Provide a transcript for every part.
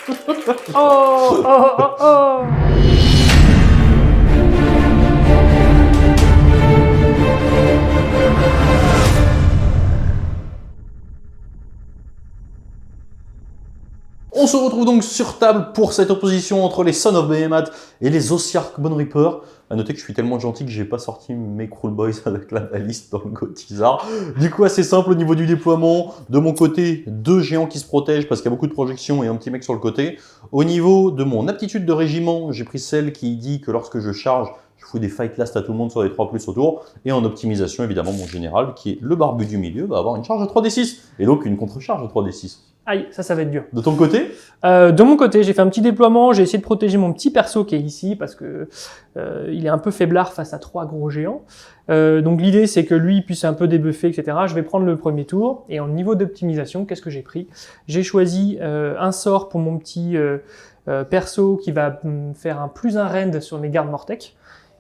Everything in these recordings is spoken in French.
Oh, oh, oh, oh. On se retrouve donc sur table pour cette opposition entre les Sons of Behemoth et les Ossiarch Bone Reaper. A noter que je suis tellement gentil que j'ai pas sorti mes Cruel Boys avec la baliste dans le Gothizzard. Du coup, assez simple au niveau du déploiement. De mon côté, 2 géants qui se protègent parce qu'il y a beaucoup de projections et un petit mec sur le côté. Au niveau de mon aptitude de régiment, j'ai pris celle qui dit que lorsque je charge, je fous des fight last à tout le monde sur les 3+ autour. Et en optimisation, évidemment, mon général, qui est le barbu du milieu, va avoir une charge à 3d6. Et donc une contre-charge à 3d6. Aïe, ça va être dur. De ton côté? De mon côté, j'ai fait un petit déploiement, j'ai essayé de protéger mon petit perso qui est ici parce que il est un peu faiblard face à 3 gros géants. Donc l'idée c'est que lui puisse un peu débuffer, etc. Je vais prendre le premier tour et en niveau d'optimisation, qu'est-ce que j'ai pris? J'ai choisi un sort pour mon petit perso qui va me faire un +1 rend sur mes gardes Mortec.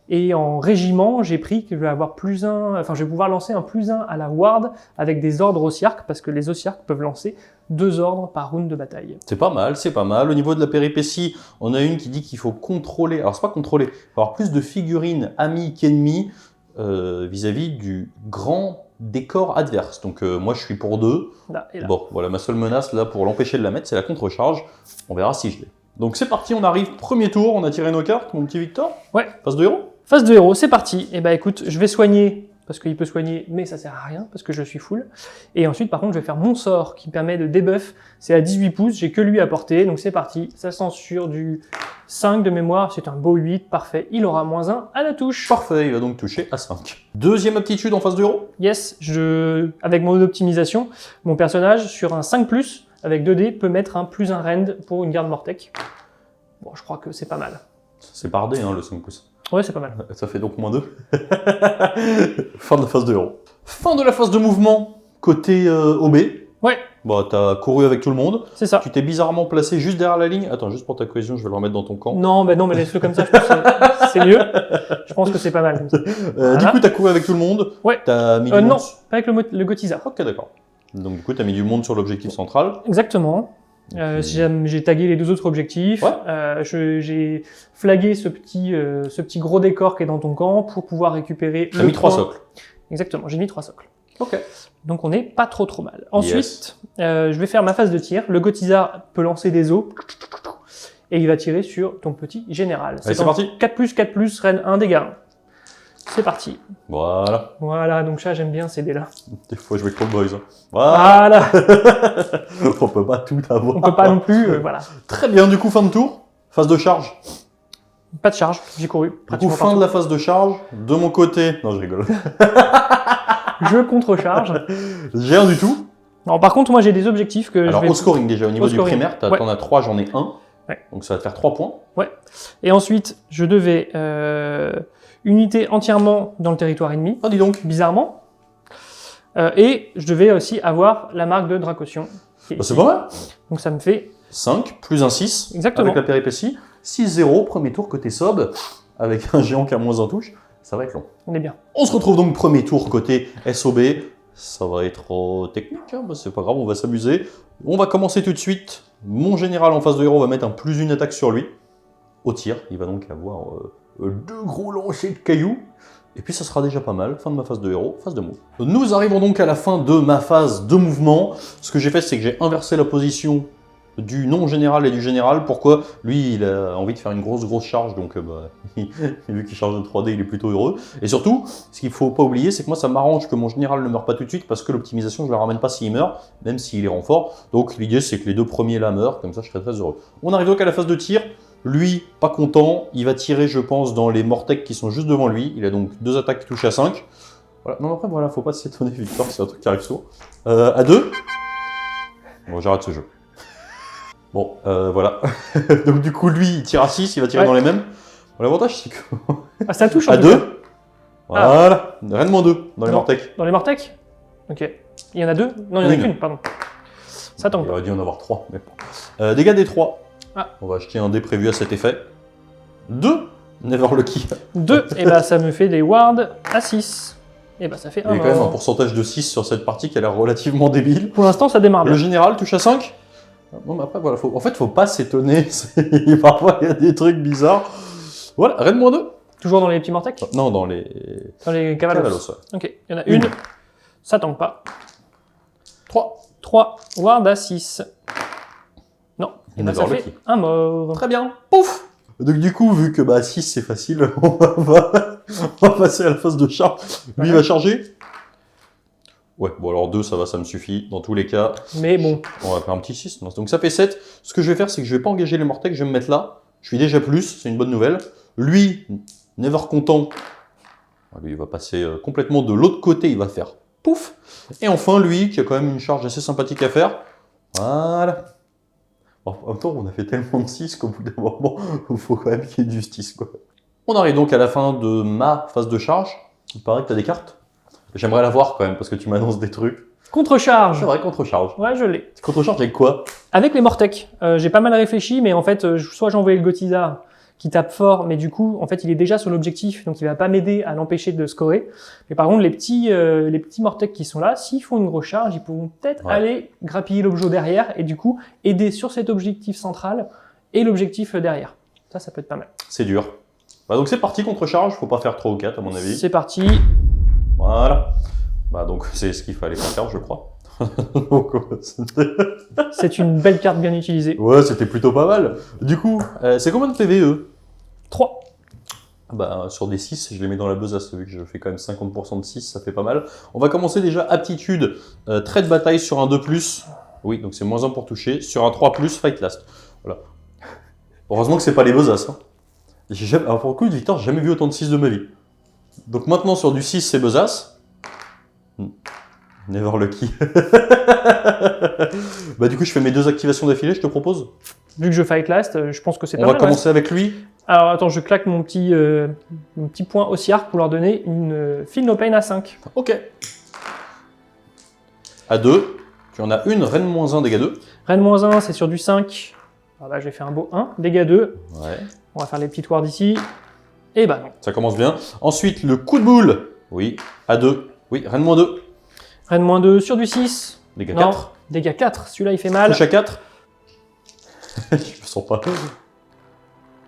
Et en régiment, j'ai pris que je vais avoir je vais pouvoir lancer un +1 à la ward avec des ordres Ossiarch parce que les Ossiarch peuvent lancer 2 ordres par round de bataille. C'est pas mal, c'est pas mal. Au niveau de la péripétie, on a une qui dit qu'il faut contrôler, alors c'est pas contrôler, il faut avoir plus de figurines amis qu'ennemis vis-à-vis du grand décor adverse. Donc moi je suis pour 2. Là et là. Bon, voilà, ma seule menace là pour l'empêcher de la mettre, c'est la contre-charge. On verra si je l'ai. Donc c'est parti, on arrive, premier tour, on a tiré nos cartes, mon petit Victor. Ouais. Phase de héros. Phase de héros, c'est parti. Et bah écoute, je vais soigner, parce qu'il peut soigner, mais ça sert à rien, parce que je suis full. Et ensuite, par contre, je vais faire mon sort qui permet de debuff. C'est à 18 pouces, j'ai que lui à porter, donc c'est parti. Ça censure du 5 de mémoire, c'est un beau 8, parfait. Il aura -1 à la touche. Parfait, il va donc toucher à 5. Deuxième aptitude en phase de héros. Yes, avec mon optimisation, mon personnage, sur un 5+, avec 2D, peut mettre un +1 rend pour une garde Mortec. Bon, je crois que c'est pas mal. C'est par dé, hein, le 5 pouces. Ouais, c'est pas mal. Ça fait donc -2. Fin de la phase de héros. Fin de la phase de mouvement, côté OB. Ouais. Bon, t'as couru avec tout le monde. C'est ça. Tu t'es bizarrement placé juste derrière la ligne. Attends, juste pour ta cohésion, je vais le remettre dans ton camp. Non, mais laisse-le comme ça, je pense que c'est mieux. Je pense que c'est pas mal comme ça. Voilà. Du coup, t'as couru avec tout le monde. Ouais. T'as mis du Non, monde. pas avec le Gothizzard. Ok, d'accord. Donc du coup, t'as mis du monde sur l'objectif central. Exactement. J'ai tagué les 2 autres objectifs. Ouais. J'ai flagué ce petit gros décor qui est dans ton camp pour pouvoir récupérer. T'as mis 3 socles. Exactement, j'ai mis 3 socles. Ok. Donc on n'est pas trop mal. Ensuite, je vais faire ma phase de tir. Le Gothizzard peut lancer des os et il va tirer sur ton petit général. Allez, c'est parti. 4+, reine 1, dégâts 1. C'est parti. Voilà. Voilà, donc ça j'aime bien ces dés-là. Des fois, je vais Call Boys. Hein. Voilà. On peut pas tout avoir. On peut pas non plus, voilà. Très bien, du coup, fin de tour. Phase de charge. Pas de charge, j'ai couru. Du coup, fin de la phase de charge. De mon côté... Non, je rigole. Je contre-charge. J'ai rien du tout. Non, par contre, moi j'ai des objectifs que Alors, je vais... au scoring déjà, au niveau du scoring. primaire, t'en Ouais. as 3, j'en ai 1. Ouais. Donc ça va te faire 3 points. Ouais. Et ensuite, je devais unité entièrement dans le territoire ennemi, Ah, dis donc. bizarrement. Et je devais aussi avoir la marque de Dracossion. Bah, c'est pas mal. Donc ça me fait... 5, plus un 6. Exactement. Avec la péripétie. 6-0, premier tour côté sob. Avec un géant qui a -1 touche. Ça va être long. On est bien. On se retrouve donc premier tour côté SOB. Ça va être technique, hein, bah, c'est pas grave, on va s'amuser. On va commencer tout de suite. Mon général en face de héros va mettre un +1 attaque sur lui. Au tir, il va donc avoir 2 gros lancers de cailloux. Et puis ça sera déjà pas mal. Fin de ma phase de héros, phase de move. Nous arrivons donc à la fin de ma phase de mouvement. Ce que j'ai fait, c'est que j'ai inversé la position du non-général et du général. Pourquoi? Lui, il a envie de faire une grosse charge, donc vu qu'il charge de 3D, il est plutôt heureux. Et surtout, ce qu'il ne faut pas oublier, c'est que moi, ça m'arrange que mon général ne meure pas tout de suite, parce que l'optimisation, je ne la ramène pas s'il meurt, même s'il est renfort. Donc l'idée, c'est que les 2 premiers là meurent, comme ça, je serai très heureux. On arrive donc à la phase de tir. Lui, pas content, il va tirer, je pense, dans les Mortec qui sont juste devant lui. Il a donc 2 attaques qui touchent à 5. Voilà. Non, après, voilà, faut pas s'étonner, Victor, c'est un truc qui arrive souvent. À 2. Bon, j'arrête ce jeu. Bon, voilà. Donc du coup, lui, il tire à 6, il va tirer dans les mêmes. Bon, l'avantage, c'est que... Ah, ça touche en à tout 2. cas. Voilà. Reine -2 dans les Non. Mortec. Dans les Mortec? Ok. Il y en a 2? Non, il y en a Une. qu'une, pardon. Ça tombe Il pas. aurait dû en avoir 3, mais bon. Dégâts des 3. Ah. On va acheter un dé prévu à cet effet. 2. Never Lucky. 2, et bah ça me fait des wards à 6. Et bah ça fait Il y 1 a quand même un mort. pourcentage de 6 sur cette partie qui a l'air relativement débile. Pour l'instant, ça démarre bien. Le général touche à 5. Non, mais après, voilà, en fait, faut pas s'étonner. Parfois, il y a des trucs bizarres. Voilà, reine -2. Toujours dans les petits mortecs? Non, dans les cavalos. cavalos, ouais. Ok, il y en a une. Ça tangue pas. 3. 3. Ward à 6. Non. Et ben ça fait Lucky. un mort. Très bien. Pouf. Donc du coup, vu que 6 c'est facile, on va passer à la phase de charge. Lui, il va charger. Ouais, bon alors 2, ça va, ça me suffit. Dans tous les cas, Mais bon. on va faire un petit 6. Donc ça fait 7. Ce que je vais faire, c'est que je vais pas engager les mortels, je vais me mettre là. Je suis déjà plus, c'est une bonne nouvelle. Lui, never content. Lui, il va passer complètement de l'autre côté, il va faire pouf. Et enfin, lui, qui a quand même une charge assez sympathique à faire. Voilà. Bon, en même temps, on a fait tellement de 6 qu'au bout d'un moment, il faut quand même qu'il y ait de justice, quoi. On arrive donc à la fin de ma phase de charge. Il paraît que tu as des cartes. J'aimerais la voir quand même, parce que tu m'annonces des trucs. Contre-charge. C'est vrai, contre-charge. Ouais, je l'ai. Contre-charge avec quoi? Avec les mortecs. J'ai pas mal réfléchi, mais en fait, soit j'ai envoyé le Gothiza qui tape fort, mais du coup, en fait, il est déjà sur l'objectif, donc il va pas m'aider à l'empêcher de scorer. Mais par contre, les petits mortecs qui sont là, s'ils font une grosse charge, ils pourront peut-être aller grappiller l'objet derrière et du coup aider sur cet objectif central et l'objectif derrière. Ça peut être pas mal. C'est dur. Donc c'est parti, contre-charge. Faut pas faire 3 ou 4 à mon avis. C'est parti. Voilà. Donc c'est ce qu'il fallait faire, je crois. C'est une belle carte bien utilisée. Ouais, c'était plutôt pas mal. Du coup, c'est combien de PVE? 3. Sur des 6, je les mets dans la besace, vu que je fais quand même 50% de 6, ça fait pas mal. On va commencer déjà aptitude, trait de bataille sur un 2+. Oui, donc c'est -1 pour toucher. Sur un 3+, fight last. Voilà. Heureusement que c'est pas les besaces. Hein. Alors pour le coup, Victor, j'ai jamais vu autant de 6 de ma vie. Donc maintenant, sur du 6, c'est besace. Never lucky. Du coup, je fais mes 2 activations d'affilée, je te propose. Vu que je fight last, je pense que c'est pas mal. On va commencer ouais. avec lui. Alors attends, je claque mon petit point Ossiark pour leur donner une Feel No Pain à 5. Ok. À 2, tu en as une, reine -1, dégâts 2. Reine -1, c'est sur du 5. Alors là, je vais faire un beau 1, dégâts 2. Ouais. On va faire les petites wards ici. Et non. Ça commence bien. Ensuite, le coup de boule. Oui, à 2. Oui, reine -2. Reine -2 sur du 6. Dégâts non. 4. Dégâts 4, celui-là il fait mal. Touche à 4. Je me sens pas.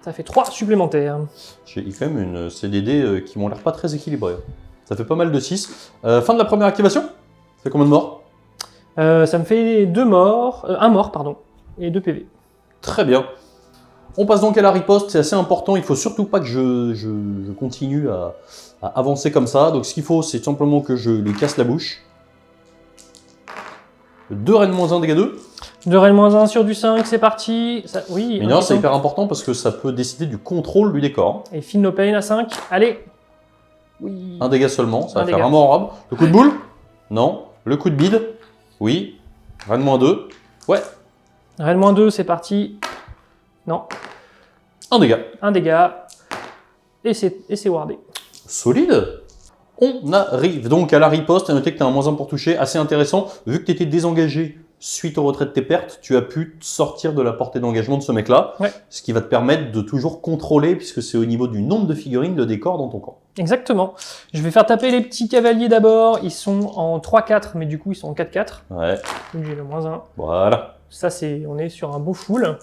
Ça fait 3 supplémentaires. J'ai quand même une CDD qui m'ont l'air pas très équilibrés. Ça fait pas mal de 6. Fin de la première activation. Ça fait combien de morts? Ça me fait 2 morts, 1 mort, pardon, et 2 PV. Très bien. On passe donc à la riposte, c'est assez important. Il faut surtout pas que je continue à avancer comme ça. Donc ce qu'il faut, c'est simplement que je lui casse la bouche. 2 reine -1, dégâts 2. 2 reine -1 sur du 5, c'est parti. Ça, oui. Mais non, c'est hyper important parce que ça peut décider du contrôle du décor. Et Feel No Pain à 5. Allez. Oui. 1 dégât seulement, ça va faire dégât. un mort en robe. Le coup de boule? Non. Le coup de bide? Oui. Reine -2. Ouais. Reine -2, c'est parti. Non. 1 dégât. 1 dégât. Et c'est wardé. Solide. On arrive donc à la riposte. À noter que tu as un -1 pour toucher. Assez intéressant. Vu que tu étais désengagé suite au retrait de tes pertes, tu as pu sortir de la portée d'engagement de ce mec-là. Ouais. Ce qui va te permettre de toujours contrôler, puisque c'est au niveau du nombre de figurines de décor dans ton camp. Exactement. Je vais faire taper les petits cavaliers d'abord. Ils sont en 3-4, mais du coup, ils sont en 4-4. Ouais. Donc j'ai le -1. Voilà. Ça, on est sur un beau full.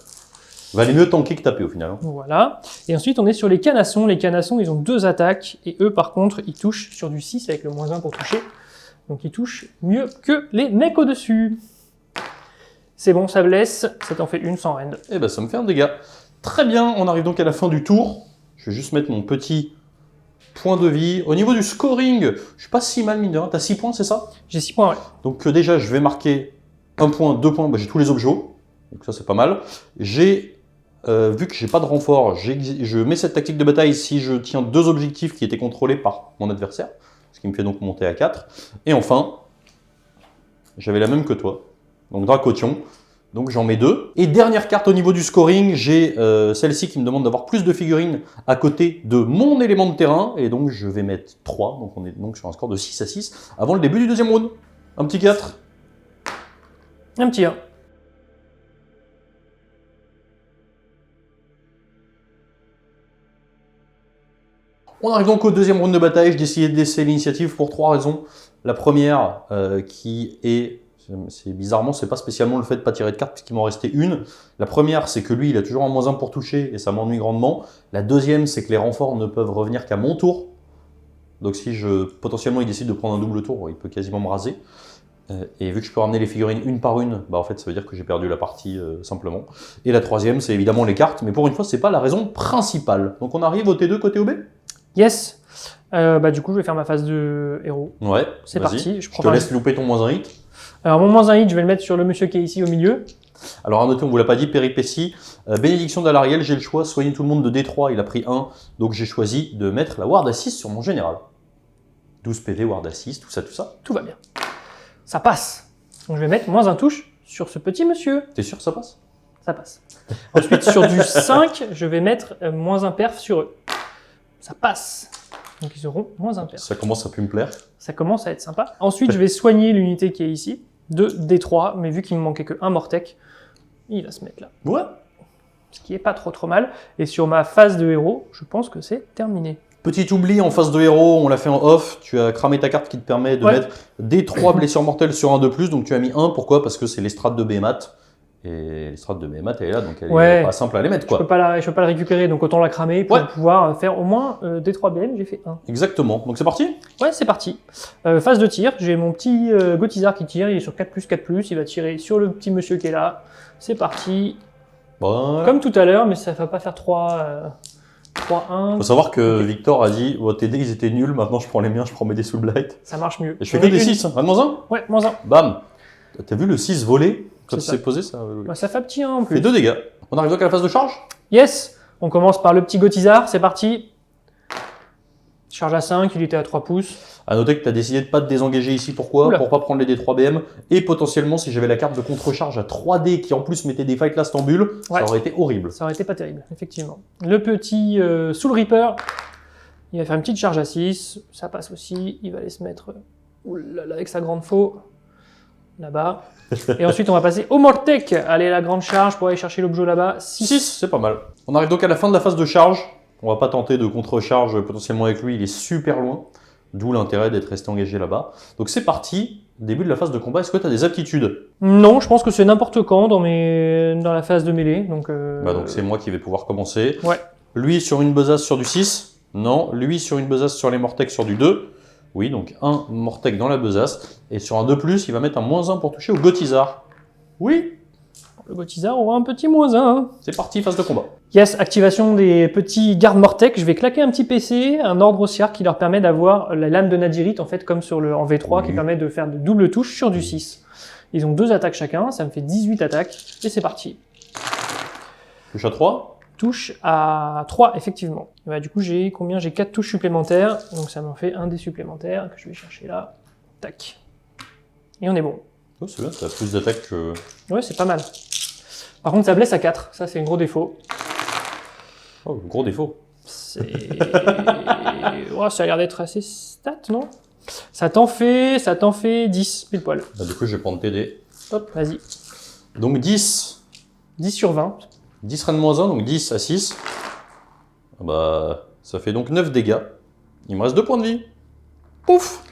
Valait mieux tanker que taper au final. Hein. Voilà. Et ensuite, on est sur les canassons. Les canassons, ils ont 2 attaques. Et eux, par contre, ils touchent sur du 6 avec le -1 pour toucher. Donc, ils touchent mieux que les mecs au-dessus. C'est bon, ça blesse. Ça t'en fait une sans rend. Eh ça me fait un dégât. Très bien, on arrive donc à la fin du tour. Je vais juste mettre mon petit point de vie. Au niveau du scoring, je suis pas si mal mine de rien. T'as 6 points, c'est ça? J'ai 6 points, ouais. Donc déjà, je vais marquer 1 point, 2 points. J'ai tous les objets. Donc ça, c'est pas mal. J'ai... vu que j'ai pas de renfort, je mets cette tactique de bataille si je tiens 2 objectifs qui étaient contrôlés par mon adversaire, ce qui me fait donc monter à 4. Et enfin, j'avais la même que toi, donc Dracotion, donc j'en mets 2. Et dernière carte au niveau du scoring, j'ai celle-ci qui me demande d'avoir plus de figurines à côté de mon élément de terrain, et donc je vais mettre 3, donc on est donc sur un score de 6-6 avant le début du deuxième round. Un petit 4. Un petit 1. On arrive donc au deuxième round de bataille. J'ai décidé de laisser l'initiative pour 3 raisons. La première, qui est Bizarrement, c'est pas spécialement le fait de pas tirer de cartes puisqu'il m'en restait une. La première, c'est que lui, il a toujours un -1 pour toucher et ça m'ennuie grandement. La deuxième, c'est que les renforts ne peuvent revenir qu'à mon tour. Donc si potentiellement il décide de prendre un double tour, il peut quasiment me raser. Et vu que je peux ramener les figurines une par une, bah en fait ça veut dire que j'ai perdu la partie simplement. Et la troisième, c'est évidemment les cartes, mais pour une fois, c'est pas la raison principale. Donc on arrive au T2 côté OB. Yes. Du coup, je vais faire ma phase de héros. Ouais, C'est vas-y. parti. Je te laisse louper ton -1 hit. Alors, mon -1 hit, je vais le mettre sur le monsieur qui est ici au milieu. Alors à noter, on vous l'a pas dit, péripétie. Bénédiction d'Alariel, j'ai le choix, soigner tout le monde de D3, il a pris 1. Donc j'ai choisi de mettre la ward à 6 sur mon général. 12 PV, ward à 6, tout ça, tout ça. Tout va bien. Ça passe. Donc je vais mettre -1 touche sur ce petit monsieur. T'es sûr que ça passe? Ça passe. Ensuite, sur du 5, je vais mettre -1 perf sur eux. Ça passe. Donc ils auront -1 perf. Ça commence à plus me plaire. Ça commence à être sympa. Ensuite, je vais soigner l'unité qui est ici, de D3, mais vu qu'il me manquait que un Mortec, il va se mettre là. Ouais. Ce qui est pas trop mal. Et sur ma phase de héros, je pense que c'est terminé. Petit oubli en phase de héros, on l'a fait en off, tu as cramé ta carte qui te permet de mettre D3 blessures mortelles sur un de plus, donc tu as mis 1, pourquoi? Parce que c'est l'estrade de Behemat, et l'estrade de Behemat elle est là, donc elle est pas simple à les mettre quoi. Je peux pas le récupérer, donc autant la cramer pour pouvoir faire au moins D3 BM, j'ai fait 1. Exactement, donc c'est parti? Ouais, c'est parti. Phase de tir, j'ai mon petit Gotizar qui tire, il est sur 4+, 4+, il va tirer sur le petit monsieur qui est là. C'est parti. Bon. Comme tout à l'heure, mais ça va pas faire 3... 3-1. Faut savoir que Victor a dit tes dés ils étaient nuls, maintenant je prends les miens, je prends mes dés sous le blight. Ça marche mieux. Et je fais que des 6, hein. -1? Ouais, -1. Bam. T'as vu le 6 volé quand il s'est posé ça? Bah, ça fait petit 1 en plus. Fait 2 dégâts. On arrive donc à la phase de charge? Yes. On commence par le petit Gotizar, c'est parti. Charge à 5, il était à 3 pouces. À noter que tu as décidé de pas te désengager ici, pourquoi? Oula. Pour pas prendre les D3 BM. Et potentiellement, si j'avais la carte de contre-charge à 3D qui en plus mettait des Fight Last en bulle, ça aurait été horrible. Ça aurait été pas terrible, effectivement. Le petit Soul Reaper, il va faire une petite charge à 6, ça passe aussi, il va aller se mettre oulala, avec sa grande faux, là-bas. Et ensuite, on va passer au Mortec. Allez, la grande charge pour aller chercher l'objet là-bas. 6, c'est pas mal. On arrive donc à la fin de la phase de charge. On va pas tenter de contre-charge potentiellement avec lui, il est super loin. D'où l'intérêt d'être resté engagé là-bas. Donc c'est parti, début de la phase de combat. Est-ce que tu as des aptitudes? Non, je pense que c'est n'importe quand dans la phase de mêlée. Donc c'est moi qui vais pouvoir commencer. Ouais. Lui sur une besace sur du 6. Non. Lui sur une besace sur les Mortecs sur du 2. Oui, donc un Mortec dans la besace. Et sur un 2+, il va mettre un -1 pour toucher au Gotizar. Oui. Le Gotizar aura un petit -1. C'est parti, phase de combat. Yes, activation des petits gardes Mortec. Je vais claquer un petit PC, un ordre haussière qui leur permet d'avoir la lame de Nadirite, en fait, comme en V3, qui permet de faire de double touche sur du 6. Ils ont 2 attaques chacun, ça me fait 18 attaques, et c'est parti. Touche à 3. Touche à 3, effectivement. Ouais, du coup, j'ai combien? J'ai 4 touches supplémentaires, donc ça m'en fait un des supplémentaires que je vais chercher là. Tac. Et on est bon. Oh, c'est bien, ça a plus d'attaques que... Ouais, c'est pas mal. Par contre, ça blesse à 4, ça c'est un gros défaut. Oh, gros défaut. Oh, ça a l'air d'être assez stat, non? Ça t'en fait 10, pile poil. Bah, du coup, je vais prendre TD. Hop, vas-y. Donc 10. 10 sur 20. 10 reine -1, donc 10 à 6. Ah bah, ça fait donc 9 dégâts. Il me reste 2 points de vie. Pouf!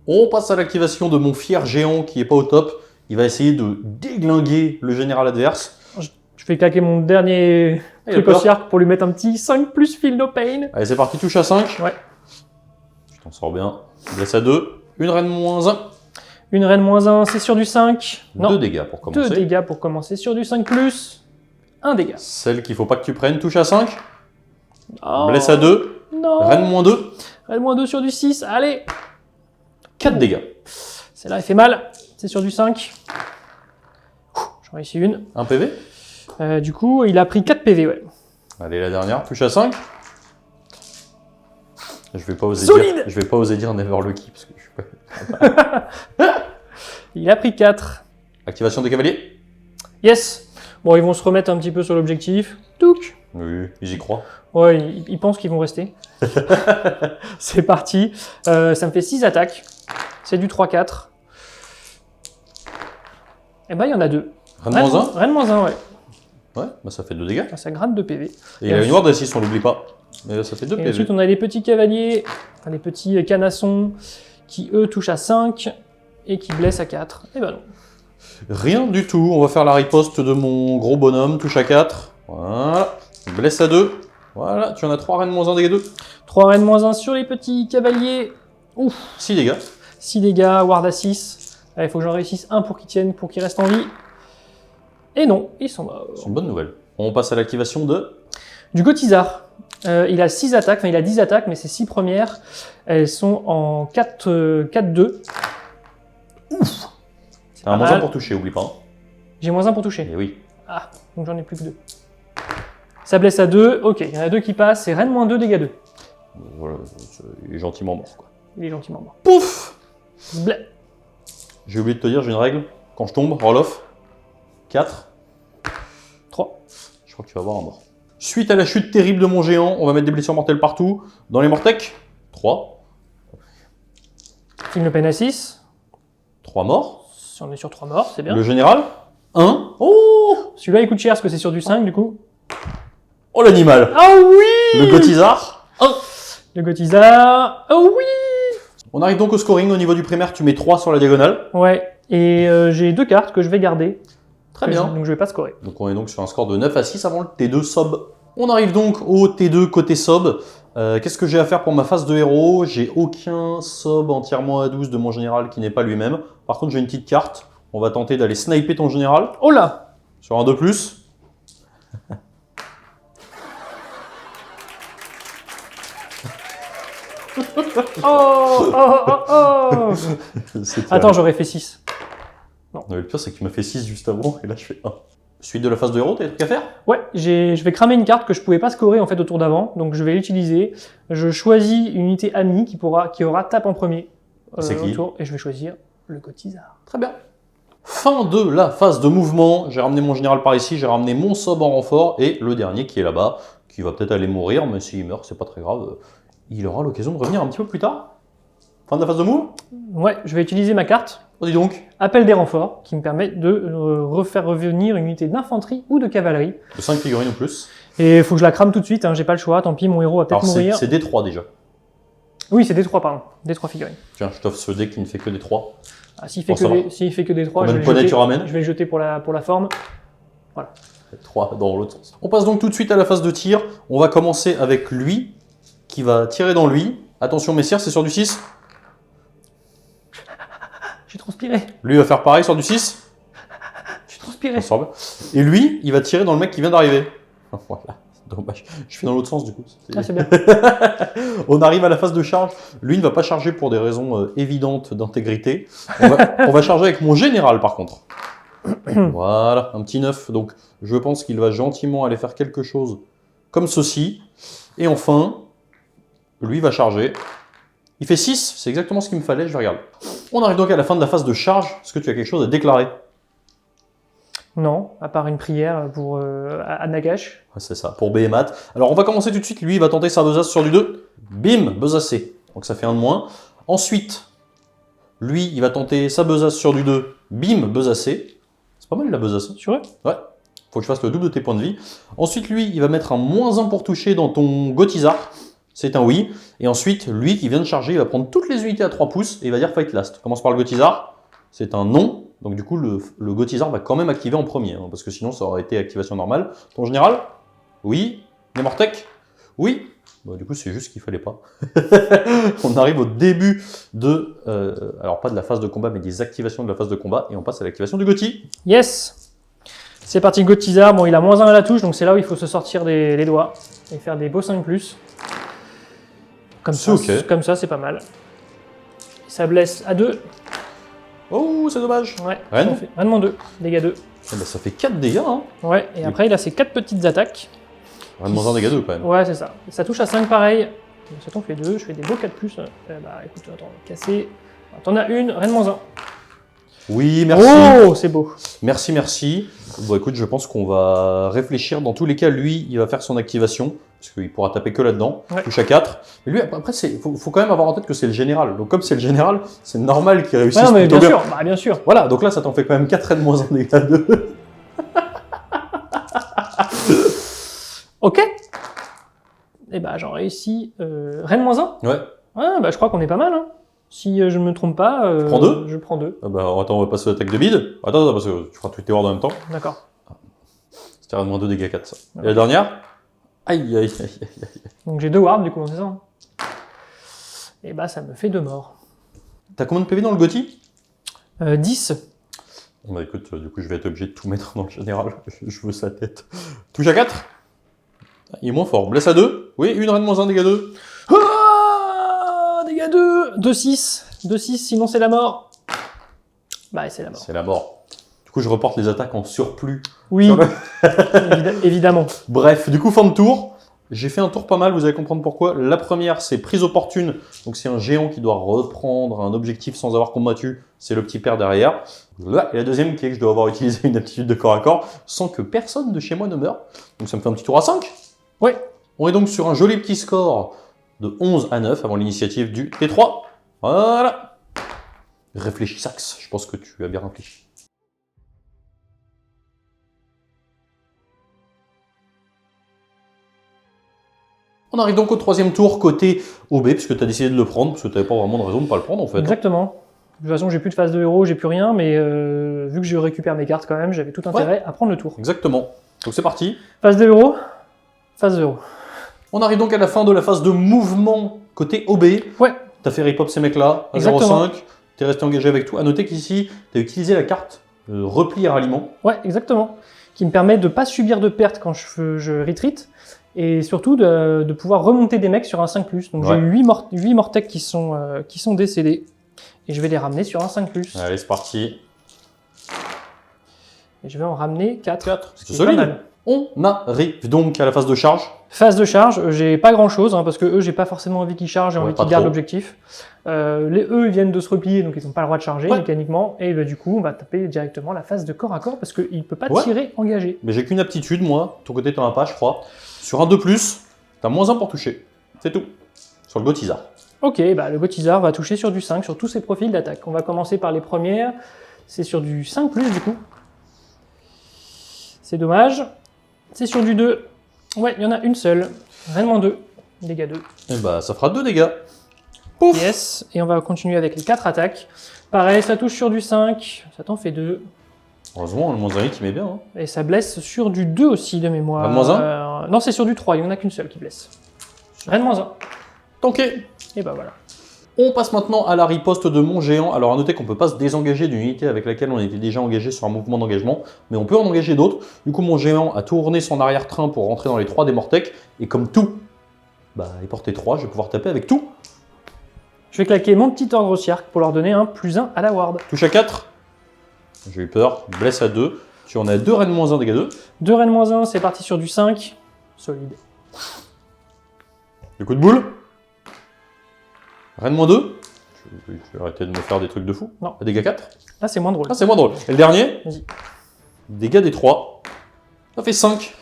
On passe à l'activation de mon fier géant qui est pas au top. Il va essayer de déglinguer le général adverse. Je vais claquer mon dernier truc au cirque pour lui mettre un petit 5+, feel no pain. Allez, c'est parti, touche à 5. Ouais. Tu t'en sors bien. Blesse à 2. Une reine -1. Une reine -1, c'est sur du 5. Non. 2 dégâts pour commencer. 2 dégâts pour commencer sur du 5+. 1 dégât. Celle qu'il faut pas que tu prennes, touche à 5. Oh, Blesse à 2. Non. Reine -2. Reine -2 sur du 6, allez. 4 dégâts. Celle-là, elle fait mal. C'est sur du 5. J'en réussis une. 1 PV. Du coup, il a pris 4 PV, ouais. Allez, la dernière, touche à 5. Je vais pas oser dire Never Lucky parce que je suis pas... Il a pris 4. Activation des cavaliers. Yes. Bon, ils vont se remettre un petit peu sur l'objectif. Touc. Oui, ils y croient. Ouais, ils pensent qu'ils vont rester. C'est parti. Ça me fait 6 attaques. C'est du 3-4. Et ben, il y en a 2. Reine -1. Reine -1, ouais. Ouais, bah ça fait 2 dégâts. Ça gratte 2 PV. Et il a une ward à 6, on l'oublie pas. Mais là, ça fait 2 Et PV. ensuite, on a les petits cavaliers, les petits canassons, qui eux touchent à 5. et qui blesse à 4. Et ben non. Rien du tout. On va faire la riposte de mon gros bonhomme. Touche à 4. Voilà. Blesse à 2. Voilà. Tu en as 3 reines moins 1 dégâts 2. 3 reines moins 1 sur les petits cavaliers. Ouf. 6 dégâts. 6 dégâts, ward à 6. Il faut que j'en réussisse un pour qu'ils tiennent, pour qu'ils restent en vie. Et non, ils sont morts. C'est une bonne nouvelle. On passe à l'activation de... Du Gotizar. Il a 6 attaques, enfin il a 10 attaques, mais ses 6 premières, elles sont en 4-2. Ouf. T'as un moins 1 pour toucher, oublie pas. Hein. J'ai moins 1 pour toucher. Et oui. Ah, donc j'en ai plus que 2. Ça blesse à 2, ok, il y en a 2 qui passent, c'est reine moins 2, dégâts 2. Voilà, il est gentiment mort, quoi. Il est gentiment mort. Pouf. Blé. J'ai oublié de te dire, j'ai une règle. Quand je tombe, roll off. 4. 3. Je crois que tu vas avoir un mort. Suite à la chute terrible de mon géant, on va mettre des blessures mortelles partout. Dans les mortec, 3. Film Le Pen à 6. 3 morts. Si on est sur 3 morts, c'est bien. Le général, 1. Oh. Celui-là il coûte cher parce que c'est sur du 5 du coup. Oh l'animal. Ah oui. Le Gotizar, 1. Le Gotizar. Oh oui. On arrive donc au scoring. Au niveau du primaire, tu mets 3 sur la diagonale. Ouais, et j'ai 2 cartes que je vais garder. Très bien. Donc je vais pas scorer. Donc on est donc sur un score de 9 à 6 avant le T2 sob. On arrive donc au T2 côté sob. Qu'est-ce que j'ai à faire pour ma phase de héros? J'ai aucun sob entièrement à 12 de mon général qui n'est pas lui-même. Par contre j'ai une petite carte. On va tenter d'aller sniper ton général. Oh là. Sur un 2+. Oh. Attends, j'aurais fait 6. Non, le pire c'est que tu m'as fait 6 juste avant et là je fais 1. Suite de la phase de héros, t'as des trucs à faire? Ouais, je vais cramer une carte que je pouvais pas scorer en fait au tour d'avant, donc je vais l'utiliser. Je choisis une unité amie qui aura tape en premier C'est qui? au tour, et je vais choisir le Gotizar. Très bien. Fin de la phase de mouvement. J'ai ramené mon général par ici, j'ai ramené mon sob en renfort et le dernier qui est là-bas, qui va peut-être aller mourir, mais s'il meurt, c'est pas très grave. Il aura l'occasion de revenir un petit peu plus tard. Fin de la phase de move? Ouais, je vais utiliser ma carte. Oh, dis donc. Appel des renforts, qui me permet de refaire revenir une unité d'infanterie ou de cavalerie. De 5 figurines en plus. Et il faut que je la crame tout de suite, hein, j'ai pas le choix, tant pis, mon héros va peut-être Alors mourir. c'est D3 déjà. Oui, c'est D3, pardon. D3 figurines. Tiens, je t'offre ce dé qui ne fait que D3. Ah, s'il fait, fait que D3, Combien de poneys tu ramènes? je vais le jeter pour la forme. Voilà. 3 dans l'autre sens. On passe donc tout de suite à la phase de tir. On va commencer avec lui, qui va tirer dans lui. Attention messieurs, c'est sur du 6. J'ai transpiré. Lui va faire pareil sur du 6. J'ai transpiré. Ensemble. Et lui, il va tirer dans le mec qui vient d'arriver. Voilà, dommage. Je suis dans l'autre sens du coup. Ah, c'est bien. On arrive à la phase de charge. Lui ne va pas charger pour des raisons évidentes d'intégrité. On va charger avec mon général par contre. Voilà, un petit 9. Donc je pense qu'il va gentiment aller faire quelque chose comme ceci. Et enfin, lui va charger. Il fait 6, c'est exactement ce qu'il me fallait, je vais regarder. On arrive donc à la fin de la phase de charge. Est-ce que tu as quelque chose à déclarer? Non, à part une prière pour à Nagash. C'est ça, pour Behemat. Alors on va commencer tout de suite. Lui, il va tenter sa besace sur du 2. Bim, besassé. Donc ça fait un de moins. Ensuite, lui, il va tenter sa besace sur du 2. Bim, besassé. C'est pas mal la besace. Tu vois? Ouais. Faut que je fasse le double de tes points de vie. Ensuite, lui, il va mettre un -1 pour toucher dans ton Gotizar. C'est un oui. Et ensuite, lui qui vient de charger, il va prendre toutes les unités à 3 pouces et il va dire fight last. Commence par le Gotizar. C'est un non. Donc du coup, le Gotizar va quand même activer en premier. Hein, parce que sinon, ça aurait été activation normale. Ton général? Oui. Nemortec? Oui. Bah, du coup, c'est juste ce qu'il fallait pas. On arrive au début de... alors pas de la phase de combat, mais des activations de la phase de combat. Et on passe à l'activation du Gothi. Yes. C'est parti, Gotizar. Bon, il a -1 à la touche, donc c'est là où il faut se sortir les doigts et faire des beaux 5+. Comme ça, ok. Comme ça, c'est pas mal. Ça blesse à 2. Oh, c'est dommage. Ouais. Reine. Reine -2. Dégâts 2. Eh ben, ça fait 4 dégâts. Hein. Ouais, et après, il a ses 4 petites attaques. Reine -1 dégâts 2 quand même. Ouais, c'est ça. Ça touche à 5 pareil. Donc, ça t'en fait 2. Je fais des beaux 4+. Bah écoute, attends, casser. T'en as une, Reine -1. Oui, merci. Oh, c'est beau. Merci, merci. Bon, écoute, je pense qu'on va réfléchir. Dans tous les cas, lui, il va faire son activation. Parce qu'il pourra taper que là-dedans. Ouais. Touche à 4. Mais lui, après, il faut quand même avoir en tête que c'est le général. Donc, comme c'est le général, c'est normal qu'il réussisse Ouais, non, mais plutôt bien bien. sûr. Bah, bien sûr. Voilà, donc là, ça t'en fait quand même 4 Reine -1 dégâts 2. Ok. Et bah, j'en réussis. Reine -1. Ouais. Ouais, bah, je crois qu'on est pas mal. Hein. Si je ne me trompe pas, prends 2 je prends 2. Ah bah, attends, on va passer à l'attaque de bide. Attends, parce que tu feras tous tes wards en même temps. D'accord. C'était moins 2 dégâts 4, ça. Ouais. Et la dernière? Aïe, aïe, aïe, aïe, aïe. Donc j'ai 2 wards, du coup, c'est ça, hein. Et bah, ça me fait 2 morts. T'as combien de PV dans le Gothi? 10. Bon bah écoute, du coup je vais être obligé de tout mettre dans le général. Je veux sa tête. Touche à 4. Il est moins fort. Blesse à 2. Oui, une reine moins 1, dégâts 2. Ah, dégâts 2. 2-6. 2-6, sinon c'est la mort. Bah, c'est la mort. C'est la mort. Du coup je reporte les attaques en surplus. Oui, Sur le- évidemment. Bref, du coup fin de tour. J'ai fait un tour pas mal, vous allez comprendre pourquoi. La première, c'est prise opportune. Donc c'est un géant qui doit reprendre un objectif sans avoir combattu. C'est le petit père derrière. Et la deuxième, qui est que je dois avoir utilisé une aptitude de corps à corps sans que personne de chez moi ne meure. Donc ça me fait un petit tour à 5. Ouais. On est donc sur un joli petit score de 11 à 9 avant l'initiative du T3. Voilà. Réfléchis, Sax. Je pense que tu as bien réfléchi. On arrive donc au troisième tour côté OB, puisque tu as décidé de le prendre, parce que tu n'avais pas vraiment de raison de ne pas le prendre en fait. Exactement. De toute façon, j'ai plus de phase de héros, j'ai plus rien, mais vu que je récupère mes cartes quand même, j'avais tout intérêt à prendre le tour. Exactement. Donc c'est parti. Phase de héros, phase de héros. On arrive donc à la fin de la phase de mouvement côté OB. Ouais. Tu as fait rip-hop ces mecs-là à Exactement. 0,5. Tu es resté engagé avec tout. À noter qu'ici, tu as utilisé la carte repli et ralliement. Ouais, exactement. Qui me permet de ne pas subir de pertes quand je retreat, et surtout de pouvoir remonter des mecs sur un 5+. Donc Ouais. j'ai 8 Mortec qui sont décédés, et je vais les ramener sur un 5+. Allez, c'est parti. Et je vais en ramener 4. 4. Ce C'est qui est pas solide. mal. On arrive donc à la phase de charge. Phase de charge, j'ai pas grand chose, parce que eux, j'ai pas forcément envie qu'ils chargent, j'ai Ouais, envie pas qu'ils gardent trop. l'objectif. Eux, ils viennent de se replier, donc ils n'ont pas le droit de charger Ouais. mécaniquement, et du coup, on va taper directement la phase de corps à corps, parce qu'il ne peut pas Ouais. tirer engagé. Mais j'ai qu'une aptitude, moi. De ton côté, t'en as pas, je crois. Sur un 2+, t'as moins 1 pour toucher. C'est tout. Sur le Gothizar. Ok, bah, le Gothizar va toucher sur du 5, sur tous ses profils d'attaque. On va commencer par les premières, c'est sur du 5+, du coup. C'est dommage. C'est sur du 2. Ouais, il y en a une seule. Réellement 2. Dégâts 2. Et bah, ça fera 2 dégâts. Pouf. Yes, et on va continuer avec les 4 attaques. Pareil, ça touche sur du 5, ça t'en fait 2. Heureusement, le moins 1 qui met bien. Hein. Et ça blesse sur du 2 aussi de mémoire. Rennes moins non, c'est sur du 3, il n'y en a qu'une seule qui blesse. Rennes moins 1. Tanké. Et bah voilà. On passe maintenant à la riposte de mon géant. Alors à noter qu'on ne peut pas se désengager d'une unité avec laquelle on était déjà engagé sur un mouvement d'engagement, mais on peut en engager d'autres. Du coup, mon géant a tourné son arrière-train pour rentrer dans les 3 des Mortec, et comme tout, bah, il portait 3, je vais pouvoir taper avec tout. Je vais claquer mon petit ordre au cirque pour leur donner un +1 à la ward. Touche à 4. J'ai eu peur. Blesse à 2. Tu en as 2 Rennes moins 1, dégâts 2. 2 Rennes moins 1, c'est parti sur du 5. Solide. Du coup de boule. Rennes moins 2. Tu vais arrêter de me faire des trucs de fou. Non. Dégâts 4. Là, c'est moins drôle. Ah, c'est moins drôle. Et le dernier. Vas-y. Dégâts des 3. Ça fait 5.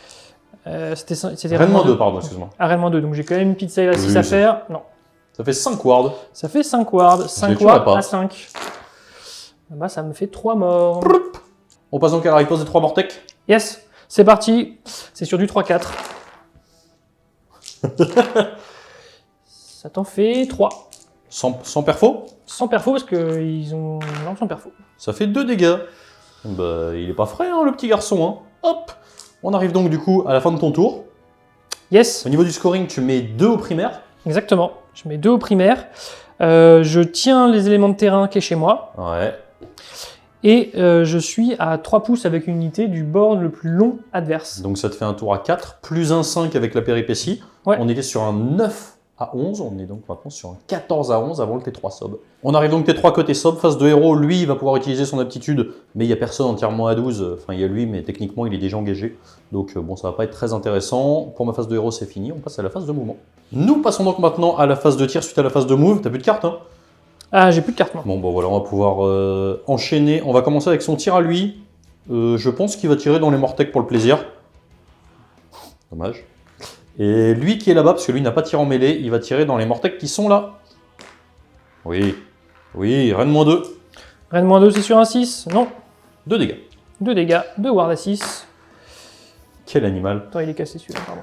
C'était Rennes moins 2, pardon, excuse-moi. Ah, Rennes moins 2, donc j'ai quand même une petite save à 6 Oui, à c'est- faire. Non. Ça fait 5 wards. Ça fait 5 wards. 5 tuerai wards pas. à 5. Bah, ça me fait 3 morts. On passe donc à la riposte des 3 Mortec. Yes, c'est parti. C'est sur du 3-4. Ça t'en fait 3. Sans perfo. Sans perfo, parce qu'ils ont... Non, sans perfo. Ça fait 2 dégâts. Bah, il est pas frais, hein, le petit garçon. Hein. Hop. On arrive donc du coup à la fin de ton tour. Yes, Au niveau du scoring, tu mets 2 au primaire. exactement. Je mets 2 au primaire. Je tiens les éléments de terrain qui est chez moi. Ouais. Et je suis à 3 pouces avec une unité du board le plus long adverse. Donc ça te fait un tour à 4, plus un 5 avec la péripétie. Ouais. On était sur un 9 à 11, on est donc maintenant sur un 14 à 11 avant le T3 sob. On arrive donc T3 côté sob, phase de héros, lui il va pouvoir utiliser son aptitude, mais il n'y a personne entièrement à 12, enfin il y a lui, mais techniquement il est déjà engagé. Donc bon, ça va pas être très intéressant. Pour ma phase de héros c'est fini, on passe à la phase de mouvement. Nous passons donc maintenant à la phase de tir suite à la phase de move. T'as plus de cartes, hein? Ah, j'ai plus de carte, moi. Bon, voilà, on va pouvoir enchaîner. On va commencer avec son tir à lui. Je pense qu'il va tirer dans les Mortec pour le plaisir. Dommage. Et lui qui est là-bas, parce que lui n'a pas tiré en mêlée, il va tirer dans les Mortec qui sont là. Oui. Oui, Rennes moins 2. Rennes moins 2, c'est sur un 6. Non. 2 dégâts. 2 dégâts. 2 ward à 6. Quel animal. Attends, il est cassé celui-là, pardon.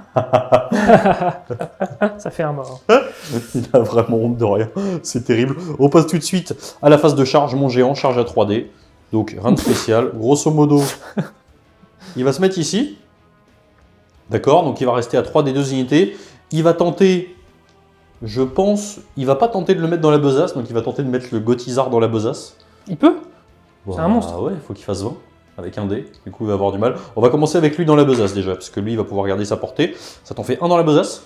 Ça fait un mort. Il a vraiment honte de rien. C'est terrible. On passe tout de suite à la phase de charge. Mon géant charge à 3D. Donc rien de spécial. Grosso modo, il va se mettre ici. D'accord, donc il va rester à 3 des 2 unités. Il va tenter, je pense, il va pas tenter de le mettre dans la besace, donc il va tenter de mettre le Gothizar dans la besace. Il peut. Bah, C'est un monstre. Ouais, il faut qu'il fasse 20 avec un dé. Du coup, il va avoir du mal. On va commencer avec lui dans la besace déjà, parce que lui, il va pouvoir garder sa portée. Ça t'en fait 1 dans la besace.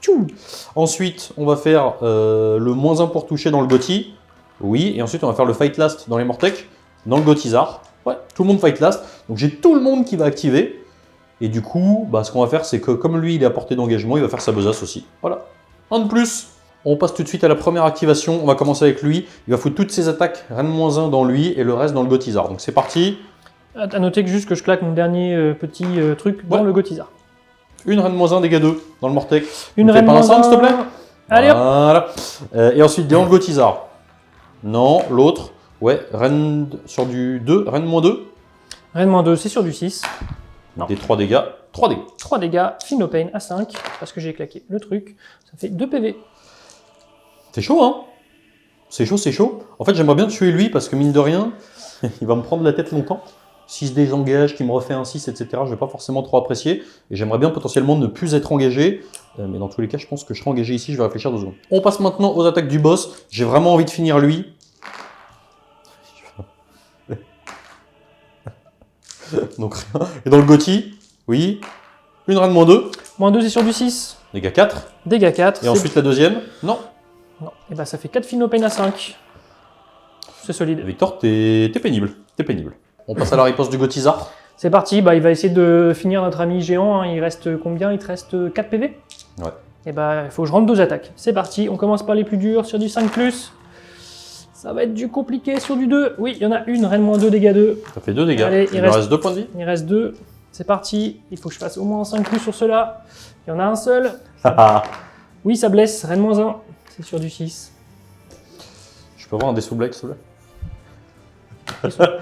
Tchou. Ensuite, on va faire le -1 pour toucher dans le Gothi. Oui, et ensuite, on va faire le Fight Last dans les Mortec, dans le Gothizar. Ouais, tout le monde Fight Last. Donc j'ai tout le monde qui va activer. Et du coup, bah, ce qu'on va faire, c'est que comme lui, il est à portée d'engagement, il va faire sa besace aussi. Voilà. Un de plus. On passe tout de suite à la première activation. On va commencer avec lui. Il va foutre toutes ses attaques Rennes -1 dans lui et le reste dans le Gothizar. Donc c'est parti. À noter que juste que je claque mon dernier petit truc dans le Gothizar. Une Rennes -1, dégâts 2 dans le Mortec. Une Rennes pas un 5, s'il te plaît. Allez hop. Voilà. Et ensuite, dans le Gothizar. Non, l'autre. Ouais, Rennes sur du 2. Rennes -2. Rennes -2, c'est sur du 6. Non. Des 3 dégâts. 3 dégâts. 3 dégâts, Feel No Pain à 5, parce que j'ai claqué le truc. Ça fait 2 PV. C'est chaud, hein? C'est chaud, c'est chaud. En fait, j'aimerais bien tuer lui, parce que mine de rien, il va me prendre la tête longtemps. S'il se désengage, qu'il me refait un 6, etc., je vais pas forcément trop apprécier. Et j'aimerais bien potentiellement ne plus être engagé. Mais dans tous les cas, je pense que je serai engagé ici, je vais réfléchir 2 secondes. On passe maintenant aux attaques du boss. J'ai vraiment envie de finir lui. Donc rien. Et dans le Gothi, oui. Une Rennes -2. -2, c'est sur du 6. Dégâts 4. Dégâts 4. Et ensuite la deuxième. Non. Non. Et bah ça fait 4 Feel No Pain à 5. C'est solide. Victor, t'es pénible. T'es pénible. On passe à la riposte du Gothizar. C'est parti, bah il va essayer de finir notre ami géant. Hein. Il reste combien? Il te reste 4 PV. Ouais. Et bah il faut que je rentre 2 attaques. C'est parti, on commence par les plus durs sur du 5+. Ça va être du compliqué sur du 2. Oui, il y en a une, Rennes -2, dégâts 2. Ça fait 2 dégâts. Allez, il me reste 2 points de vie. Il reste 2. C'est parti. Il faut que je fasse au moins un 5+ sur ceux-là. Il y en a un seul. Oui, ça blesse. Rennes -1. C'est sur du 6. Je peux avoir un dessous black, s'il te plaît?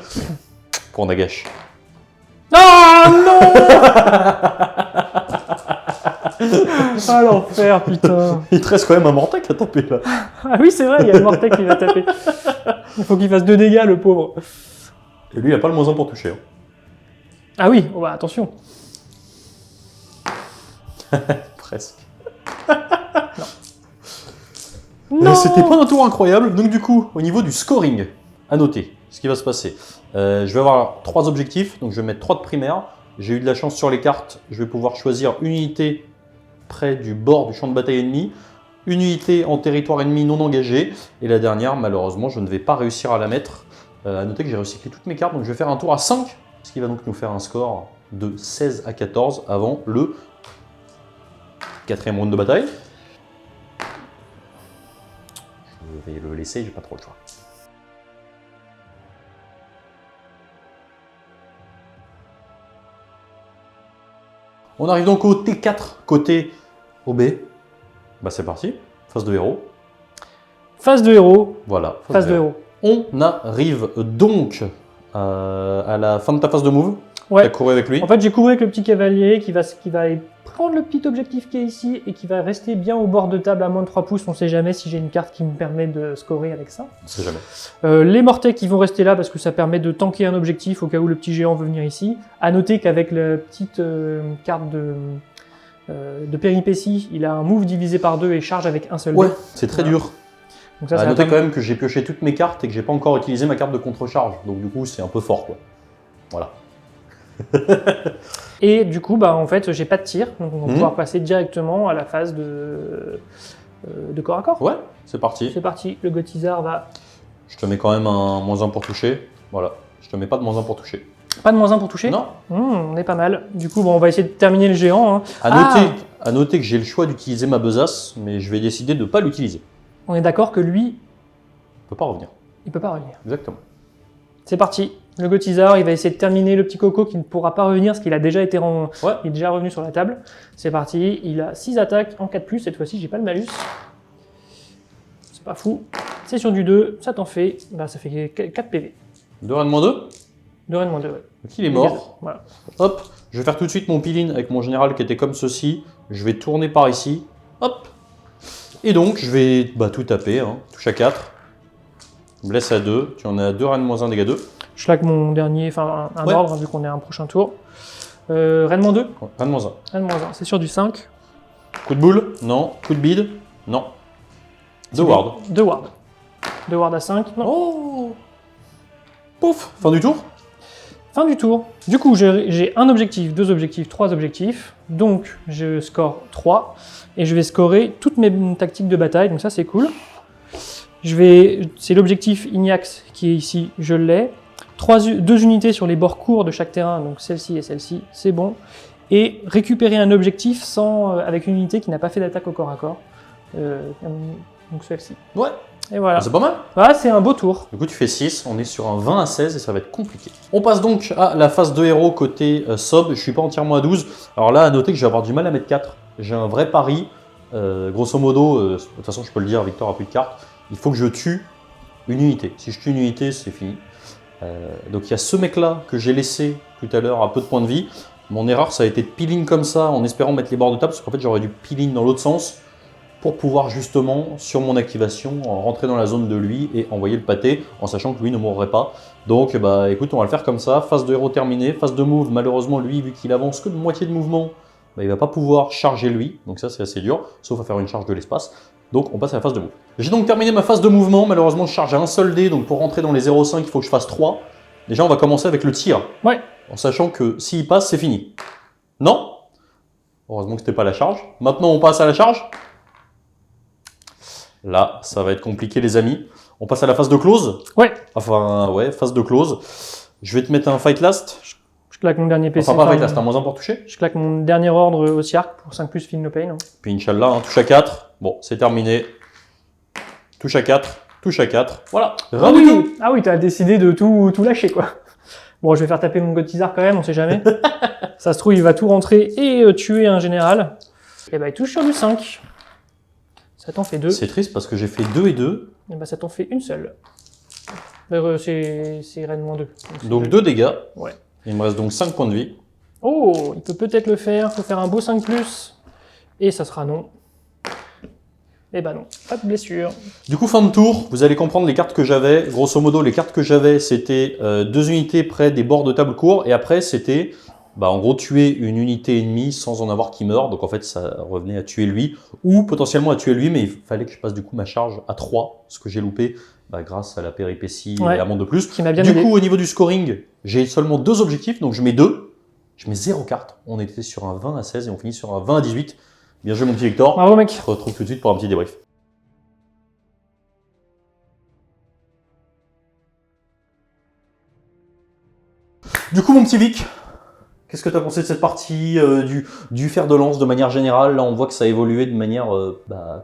Pour Nagash. Ah non. Ah l'enfer, putain. Il te reste quand même un Mortec à taper là. Ah oui, c'est vrai, il y a le Mortec qui va taper. Il faut qu'il fasse 2 dégâts, le pauvre. Et lui, il a pas le -1 pour toucher. Hein. Ah oui, oh bah attention. Presque. Non. C'était pas un tour incroyable. Donc du coup, au niveau du scoring, à noter ce qui va se passer. Je vais avoir 3 objectifs, donc je vais mettre 3 de primaire. J'ai eu de la chance sur les cartes, je vais pouvoir choisir une unité près du bord du champ de bataille ennemi, une unité en territoire ennemi non engagé, et la dernière, malheureusement, je ne vais pas réussir à la mettre. À noter que j'ai recyclé toutes mes cartes, donc je vais faire un tour à 5, ce qui va donc nous faire un score de 16 à 14 avant le 4e round de bataille. Je vais le laisser, j'ai pas trop le choix. On arrive donc au T4 côté OB. Bah c'est parti, phase de héros. Phase de héros. Voilà, Phase de héros. On arrive donc à la fin de ta phase de move. Ouais. Tu as couru avec lui. En fait, j'ai couru avec le petit cavalier qui va prendre le petit objectif qui est ici et qui va rester bien au bord de table à moins de 3 pouces. On sait jamais si j'ai une carte qui me permet de scorer avec ça. On sait jamais. Les Mortec qui vont rester là parce que ça permet de tanker un objectif au cas où le petit géant veut venir ici. À noter qu'avec la petite carte de péripétie, il a un move divisé par 2 et charge avec un seul dé. Ouais, c'est très dur. Donc ça, À ça noter va quand même que j'ai pioché toutes mes cartes et que j'ai pas encore utilisé ma carte de contre-charge. Donc du coup, c'est un peu fort, quoi. Voilà. Et du coup, bah, en fait, j'ai pas de tir, donc on va pouvoir passer directement à la phase de corps à corps. Ouais, c'est parti. C'est parti, le Gothizar va... Je te mets quand même un -1 pour toucher. Voilà, je te mets pas de -1 pour toucher. Pas de -1 pour toucher? Non. On est pas mal. Du coup, bon, on va essayer de terminer le géant. Hein. À noter que j'ai le choix d'utiliser ma besace, mais je vais décider de ne pas l'utiliser. On est d'accord que lui, Il peut pas revenir. il peut pas revenir. Exactement. C'est parti. Le Gothizar, il va essayer de terminer le petit coco qui ne pourra pas revenir parce qu'il a déjà été il est déjà revenu sur la table. C'est parti. Il a 6 attaques en 4+. Cette fois-ci, j'ai pas le malus. C'est pas fou. C'est sur du 2. Ça t'en fait. Bah, ça fait 4 PV. 2 Rennes -2. 2 Rennes -2, ouais. Donc il est mort. Voilà. Hop, je vais faire tout de suite mon peel-in avec mon général qui était comme ceci. Je vais tourner par ici. Hop. Et donc, je vais tout taper. Hein. Touche à 4. Blesse à 2. Tu en as 2 Rennes -1, dégâts 2. Je claque mon dernier, enfin un ordre, vu qu'on est à un prochain tour. Rennes -2. Rennes -1. Rennes -1, c'est sur du 5. Coup de boule? Non. Coup de bide? Non. 2 ward. 2 ward. 2 ward à 5. Non. Oh. Pouf. Fin du tour? Fin du tour. Du coup, j'ai un objectif, 2 objectifs, 3 objectifs. Donc, je score 3. Et je vais scorer toutes mes tactiques de bataille. Donc ça, c'est cool. C'est l'objectif Ignax qui est ici, je l'ai. 2 unités sur les bords courts de chaque terrain, donc celle-ci et celle-ci, c'est bon. Et récupérer un objectif avec une unité qui n'a pas fait d'attaque au corps à corps. Donc celle-ci. Ouais. Et voilà. C'est pas mal. Ah, c'est un beau tour. Du coup, tu fais 6. On est sur un 20 à 16 et ça va être compliqué. On passe donc à la phase de héros côté Sob. Je suis pas entièrement à 12. Alors là, à noter que je vais avoir du mal à mettre 4. J'ai un vrai pari. Grosso modo, de toute façon, je peux le dire, Victor a plus de cartes. Il faut que je tue une unité. Si je tue une unité, c'est fini. Donc il y a ce mec-là que j'ai laissé tout à l'heure à peu de points de vie. Mon erreur, ça a été de peel-in comme ça en espérant mettre les bords de table, parce qu'en fait, j'aurais dû peel-in dans l'autre sens pour pouvoir justement, sur mon activation, rentrer dans la zone de lui et envoyer le pâté, en sachant que lui ne mourrait pas. Donc, écoute, on va le faire comme ça. Phase de héros terminée. Phase de move, malheureusement, lui, vu qu'il avance que de moitié de mouvement, il ne va pas pouvoir charger lui. Donc ça, c'est assez dur, sauf à faire une charge de l'espace. Donc, on passe à la phase de move. J'ai donc terminé ma phase de mouvement. Malheureusement, je charge à un seul dé. Donc, pour rentrer dans les 0,5, il faut que je fasse 3. Déjà, on va commencer avec le tir. Ouais. En sachant que s'il passe, c'est fini. Non. Heureusement que c'était pas la charge. Maintenant, on passe à la charge. Là, ça va être compliqué, les amis. On passe à la phase de close. Ouais. Enfin, ouais, phase de close. Je vais te mettre un fight last. Je claque mon dernier PC. Enfin, pas fight last, un -1 pour toucher. Je claque mon dernier ordre au Siark pour 5+, feel no pain. Puis Inch'Allah, hein, touche à 4. Bon, c'est terminé. Touche à 4. Touche à 4. Voilà. Ah oui, ah oui, t'as décidé de tout lâcher, quoi. Bon, je vais faire taper mon Godtizar quand même, on sait jamais. Ça se trouve, il va tout rentrer et tuer un général. Et il touche sur du 5. Ça t'en fait 2. C'est triste parce que j'ai fait 2 et 2. Et ça t'en fait une seule. C'est Rennes -2. Donc 2 dégâts. Ouais. Il me reste donc 5 points de vie. Oh, il peut peut-être le faire. Faut faire un beau 5+. Et ça sera non. Eh ben non, pas de blessure. Du coup, fin de tour, vous allez comprendre les cartes que j'avais. Grosso modo, les cartes que j'avais, c'était 2 unités près des bords de table court. Et après, c'était en gros tuer une unité ennemie sans en avoir qui meurt. Donc en fait, ça revenait à tuer lui. Ou potentiellement à tuer lui, mais il fallait que je passe du coup ma charge à 3. Ce que j'ai loupé grâce à la péripétie et la montre de plus. Qui m'a bien du aidé. coup, au niveau du scoring, j'ai seulement 2 objectifs. Donc je mets 2. Je mets 0 cartes. On était sur un 20 à 16 et on finit sur un 20 à 18. Bien joué mon petit Victor. Bravo mec. On se retrouve tout de suite pour un petit débrief. Du coup mon petit Vic, qu'est-ce que tu as pensé de cette partie, du fer de lance de manière générale? Là on voit que ça a évolué de manière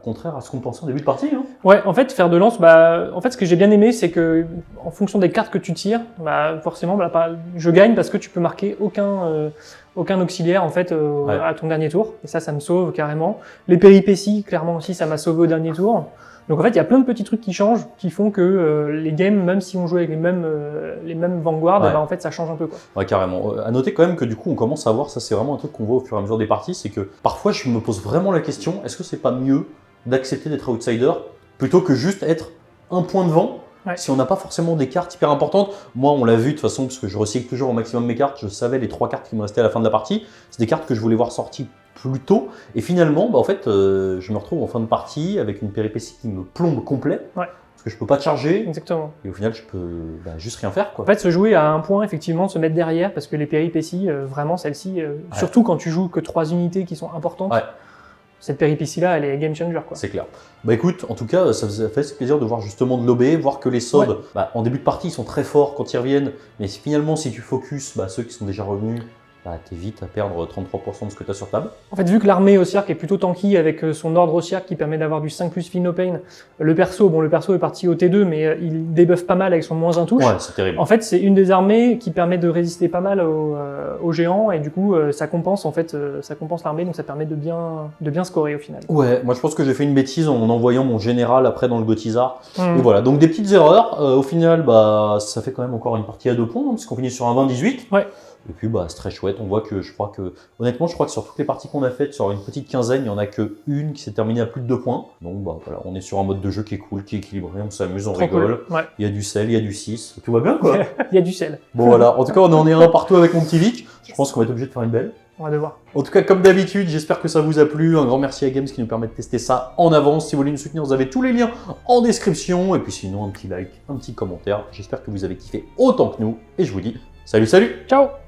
contraire à ce qu'on pensait en début de partie. Hein. Ouais, en fait, fer de lance, en fait ce que j'ai bien aimé, c'est que en fonction des cartes que tu tires, forcément je gagne parce que tu peux marquer aucun auxiliaire en fait à ton dernier tour. Et ça me sauve carrément. Les péripéties, clairement aussi, ça m'a sauvé au dernier tour. Donc en fait, il y a plein de petits trucs qui changent, qui font que les games, même si on joue avec les mêmes vanguards, en fait, ça change un peu, quoi. Ouais, carrément. À noter quand même que du coup, on commence à voir, ça c'est vraiment un truc qu'on voit au fur et à mesure des parties, c'est que parfois, je me pose vraiment la question, est-ce que c'est pas mieux d'accepter d'être outsider plutôt que juste être un point devant? Si on n'a pas forcément des cartes hyper importantes, moi on l'a vu de toute façon, parce que je recycle toujours au maximum mes cartes, je savais les 3 cartes qui me restaient à la fin de la partie, c'est des cartes que je voulais voir sorties plus tôt, et finalement, en fait, je me retrouve en fin de partie avec une péripétie qui me plombe complet, parce que je peux pas te charger, exactement. Et au final je peux juste rien faire, quoi. En fait, se jouer à un point, effectivement, se mettre derrière, parce que les péripéties, vraiment celle-ci, surtout quand tu joues que 3 unités qui sont importantes, cette péripétie-là, elle est game changer, quoi. C'est clair. Écoute, en tout cas, ça fait plaisir de voir justement de l'OB, voir que les sobs, en début de partie, ils sont très forts quand ils reviennent, mais finalement, si tu focus ceux qui sont déjà revenus, bah, t'évites à perdre 33% de ce que tu as sur table. En fait, vu que l'armée au cirque est plutôt tanky avec son ordre au cirque qui permet d'avoir du 5 plus feel no pain, le perso est parti au T2, mais il débuffe pas mal avec son -1 touche. Ouais, c'est terrible. En fait, c'est une des armées qui permet de résister pas mal aux géants et du coup, ça compense l'armée, donc ça permet de bien scorer au final. Ouais, moi je pense que j'ai fait une bêtise en envoyant mon général après dans le Gotizar. Mmh. Et voilà, donc des petites erreurs. Au final, bah, ça fait quand même encore une partie à 2 points, hein, puisqu'on finit sur un 20-18. Ouais. Et puis bah, c'est très chouette, on voit que honnêtement, je crois que sur toutes les parties qu'on a faites, sur une petite quinzaine, il n'y en a que une qui s'est terminée à plus de 2 points. Donc bah voilà, on est sur un mode de jeu qui est cool, qui est équilibré, on s'amuse, on Trop rigole. cool. Ouais. Il y a du sel, il y a du 6, tout va bien quoi. Il y a du sel. Bon voilà, en tout cas on en est un partout avec mon petit Vic. Je pense qu'on va être obligé de faire une belle. On va devoir. En tout cas, comme d'habitude, j'espère que ça vous a plu. Un grand merci à Games qui nous permet de tester ça en avance. Si vous voulez nous soutenir, vous avez tous les liens en description. Et puis sinon, un petit like, un petit commentaire. J'espère que vous avez kiffé autant que nous. Et je vous dis salut, salut! Ciao!